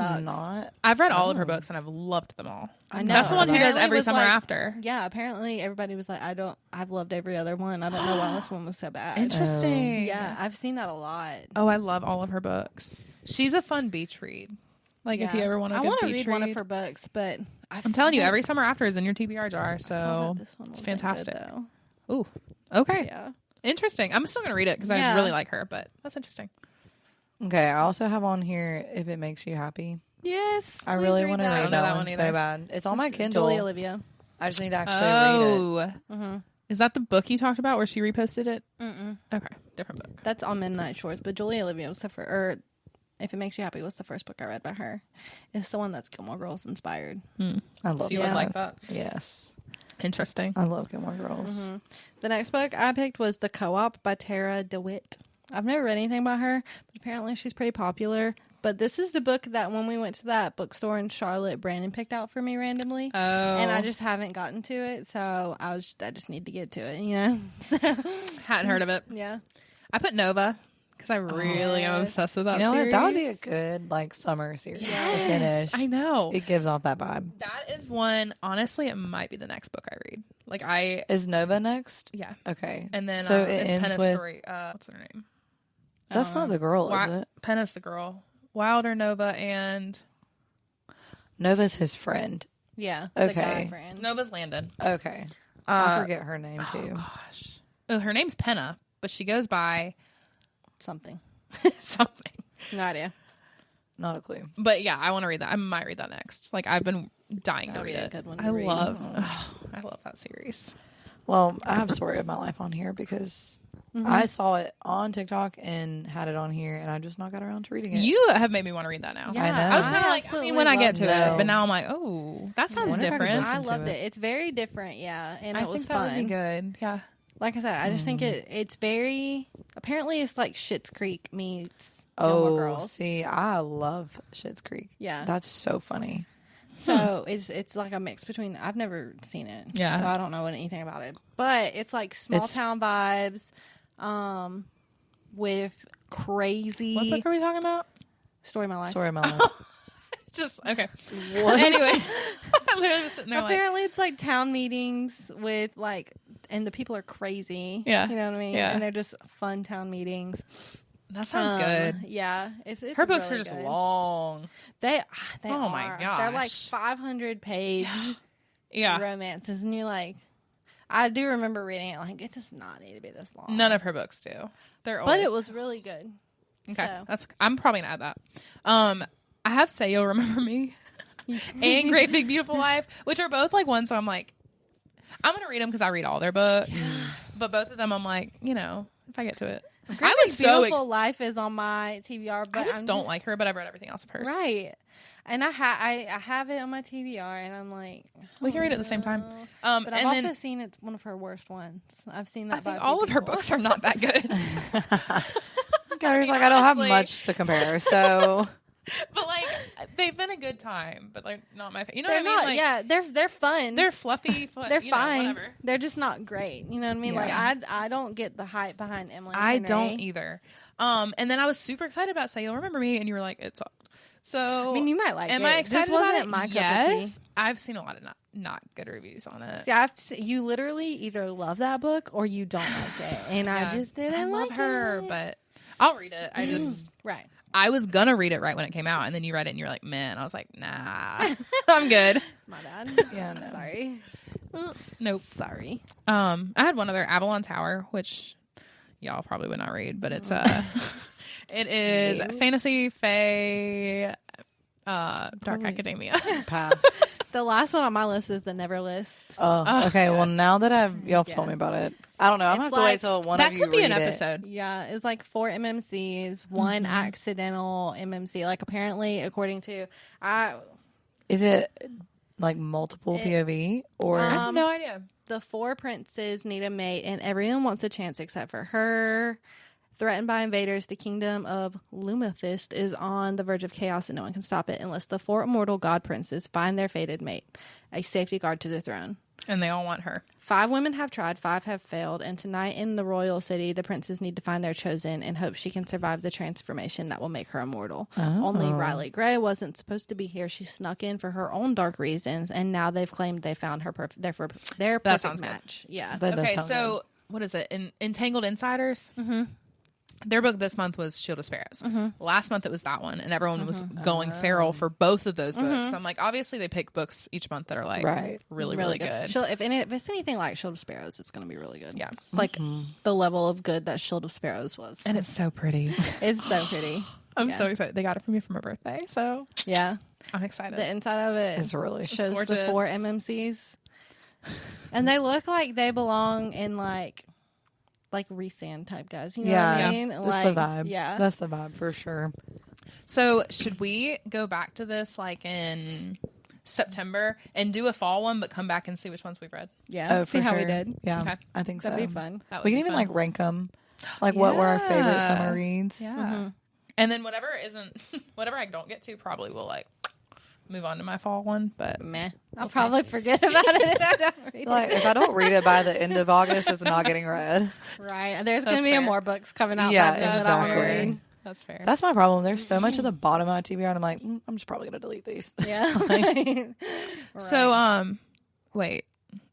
I've read all of her books and I've loved them all. I know. That's the one who does Every Summer After. Yeah, apparently everybody was like, I've loved every other one. I don't know why this one was so bad. Interesting. Yeah, I've seen that a lot. Oh, I love all of her books. She's a fun beach read. Like if you ever want to I want to read one of her books, but I'm telling you, Every Summer After is in your TBR jar, so it's fantastic. Ooh, okay. Yeah. Interesting. I'm still going to read it because I really like her, but that's interesting. Okay, I also have on here If It Makes You Happy. Yes. I really want to read that one so bad. It's on my Kindle. Julie Olivia. I just need to actually read it. Mm-hmm. Is that the book you talked about where she reposted it? Mm-mm. Okay, different book. That's on Midnight Shores, but Julie Olivia was the first, or If It Makes You Happy was the first book I read by her. It's the one that's Gilmore Girls inspired. I love you would like that? Yes. Interesting. I love Gilmore Girls. Mm-hmm. The next book I picked was The Co-op by Tara DeWitt. I've never read anything by her, but apparently she's pretty popular. But this is the book that when we went to that bookstore in Charlotte, Brandon picked out for me randomly. Oh. And I just haven't gotten to it, so I just need to get to it, you know? So, hadn't heard of it. Yeah. I put Nova because I really am obsessed with that series. What? That would be a good summer series to finish. I know. It gives off that vibe. That is one, honestly, it might be the next book I read. Is Nova next? Yeah. Okay. And then so it it's ends Penna's with story. What's her name? That's not the girl, is it? Penna's the girl. Wilder, Nova, and Nova's his friend. Yeah. Okay. The guy friend. Nova's Landon. Okay. I forget her name too. Oh gosh. Oh, her name's Penna, but she goes by something. Something. No idea. Not a clue. But yeah, I want to read that. I might read that next. Like I've been dying to read it. Good one I love that series. Well, I have Story of My Life on here because I saw it on TikTok and had it on here, and I just not got around to reading it. You have made me want to read that now. Yeah, I know. I was kind of like, when I get to it, but now I'm like, that sounds different. I loved it. It's very different, and it was fun. That would be good. Yeah. Like I said, I just think it's very. Apparently, it's like Schitt's Creek meets Gilmore Girls. See, I love Schitt's Creek. Yeah, that's so funny. So it's like a mix between. I've never seen it, so I don't know anything about it. But it's like small town vibes, with crazy. What book are we talking about? Story of My Life. Story of My Life. Just okay. What? Anyway, I'm literally sitting there. Apparently, it's like town meetings with and the people are crazy. Yeah, you know what I mean. Yeah, and they're just fun town meetings. That sounds good. Yeah, it's her books really are just good. long. They oh my gosh, they're like 500-page yeah romances, and you're like, I do remember reading it. Like, it does not need to be this long. None of her books do. But it was really good. Okay, so. I'm probably gonna add that. I have Say You'll Remember Me and Great Big Beautiful Life, which are both like ones. So I'm like, I'm gonna read them because I read all their books. But both of them, I'm like, if I get to it. I was Beautiful Life is on my TBR, but I just don't like her, but I've read everything else of hers. Right. And I have it on my TBR, and I'm like, we can read it at the same time. But I've also seen it's one of her worst ones. I've seen that. I think all of her books are not that good. Katarina's like, I don't have much to compare, so. But like, they've been a good time, but like not my. You know they're what I mean? Like, yeah, they're fun. They're fluffy. They're fine. Whatever. They're just not great. You know what I mean? Yeah. Like I don't get the hype behind Emily. I Henry. don't either. And then I was super excited about Say You'll Remember Me, and you were like, it sucked. So I mean, you might like am it. I excited This wasn't about it? my cup of Yes. tea. I've seen a lot of not good reviews on it. See, you literally either love that book or you don't like it, and I just didn't love like her, it. but I'll read it. I just right. I was gonna read it right when it came out, and then you read it, and you're like, man. I was like, nah, I'm good. My bad. Yeah, no. Sorry. Nope. Sorry. I had one other, Avalon Tower, which y'all probably would not read, but it's it is fantasy, fae, dark academia. Pass. The last one on my list is the Never List. Oh, okay. Yes. Well, now that y'all told me about it, I don't know. I'm gonna have to wait till one that of you could be an read it. episode. Yeah, it's like 4 MMCs, one accidental MMC. Like apparently, according to Is it like multiple POV or? I have no idea. the 4 princes need a mate, and everyone wants a chance except for her. Threatened by invaders, the kingdom of Lumathist is on the verge of chaos, and no one can stop it unless the 4 immortal god princes find their fated mate, a safety guard to the throne. And they all want her. 5 women have tried, 5 have failed, and tonight in the royal city, the princes need to find their chosen and hope she can survive the transformation that will make her immortal. Only Riley Gray wasn't supposed to be here. She snuck in for her own dark reasons, and now they've claimed they found her their perfect match. Good. Yeah. That does Okay, sound so what is it? Entangled Insiders? Mm-hmm. Their book this month was Shield of Sparrows. Last month it was that one, and everyone was going feral for both of those books. So I'm like, obviously they pick books each month that are like really good. If it's anything like Shield of Sparrows, it's going to be really good. Yeah. Like the level of good that Shield of Sparrows was. And it's so pretty. It's so pretty. I'm so excited. They got it for me for my birthday, so Yeah. I'm excited. The inside of it It's really shows the gorgeous. 4 MMCs. And they look like they belong in like Resand type guys. You know what I mean? That's Like, the vibe. Yeah. That's the vibe for sure. So should we go back to this like in September and do a fall one, but come back and see which ones we've read? Yeah. Oh, See for how sure. we did. Yeah, Okay. I think That'd so. be fun. That would We can be even fun. like rank them, like what were our favorite summer reads. Yeah. And then whatever I don't get to, probably will like move on to my fall one. But Meh. I'll probably forget about it if I don't read Like it. if I don't read it by the end of August, it's not getting read. Right. There's going to That's be fair. more books coming out. Yeah, by then that I want to exactly. read. that's fair. That's my problem. There's so much at the bottom of my TBR, and I'm like, I'm just probably gonna delete these. Yeah. Right. So wait.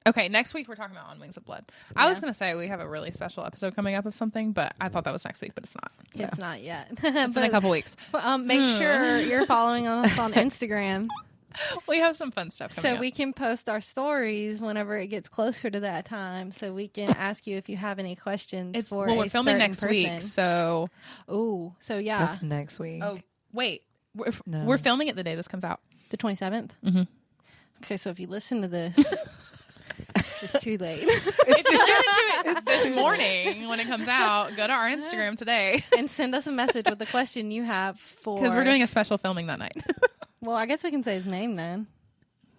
Okay, next week we're talking about On Wings of Blood. I was gonna say we have a really special episode coming up of something, but I thought that was next week, but it's not. It's not yet. It's in a couple weeks. But, make sure you're following us on Instagram We have some fun stuff coming so up. we can post our stories whenever it gets closer to that time, so we can ask you if you have any questions for well, we're a filming certain next week, person. so Ooh, so yeah, That's next week. oh wait, No. we're filming it the day this comes out. the 27th. Mm-hmm. Okay, so if you listen to this, it's too late. It's this morning when it comes out. Go to our Instagram today And send us a message with the question you have for. because we're doing a special filming that night. Well, I guess we can say his name then.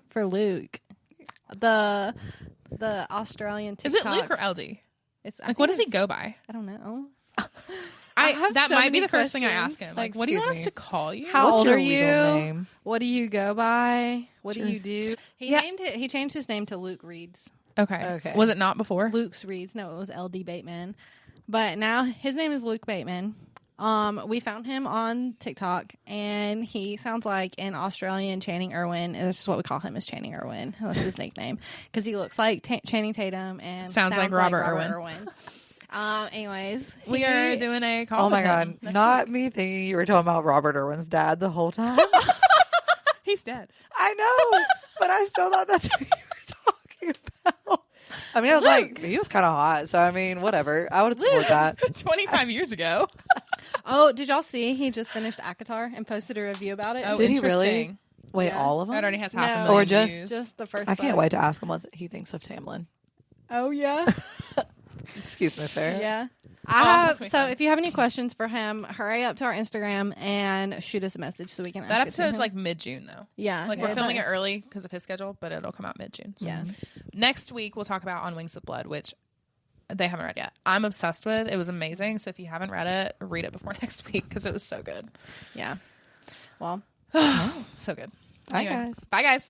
For Luke, the Australian Is TikTok. it Luke or LD? It's, Like, what does he go by? I don't know. That so might be many the first thing I questions. ask him. Like, what do you want us Excuse to call you? How What's old your are legal you? name? What do you go by? What Sure. do you do? He named it. He changed his name to Luke Reads. Okay. Was it not before? Luke's Reads. No, it was LD Bateman. But now his name is Luke Bateman. We found him on TikTok, and he sounds like an Australian Channing Irwin. That's just what we call him, is Channing Irwin. That's his nickname because he looks like Channing Tatum and Sounds like Robert Irwin. Anyways, We are doing a call. Oh my with god! him next Not week. me thinking you were talking about Robert Irwin's dad the whole time. He's dead. I know, but I still thought that's what you were talking about. I mean, I was like, he was kind of hot, so I mean, whatever. I would support that. 25 years ago. Oh, did y'all see? He just finished ACOTAR and posted a review about it. Oh, Did he really? interesting. Wait, Yeah. all of them? That already has No. half a million Or just- views. Just the first. I can't book. wait to ask him what he thinks of Tamlin. Oh yeah. Excuse me, Sarah. Yeah. that's So fun. if you have any questions for him, hurry up to our Instagram and shoot us a message so we can ask That it to episode's him. like mid-June though. yeah. Like yeah, we're filming but- it early because of his schedule, but it'll come out mid-June. So. Yeah. Next week we'll talk about On Wings of Blood, which they haven't read yet. I'm obsessed with. It was amazing. So if you haven't read it, read it before next week because it was so good. Yeah. Well, So good. Bye, guys. Bye guys.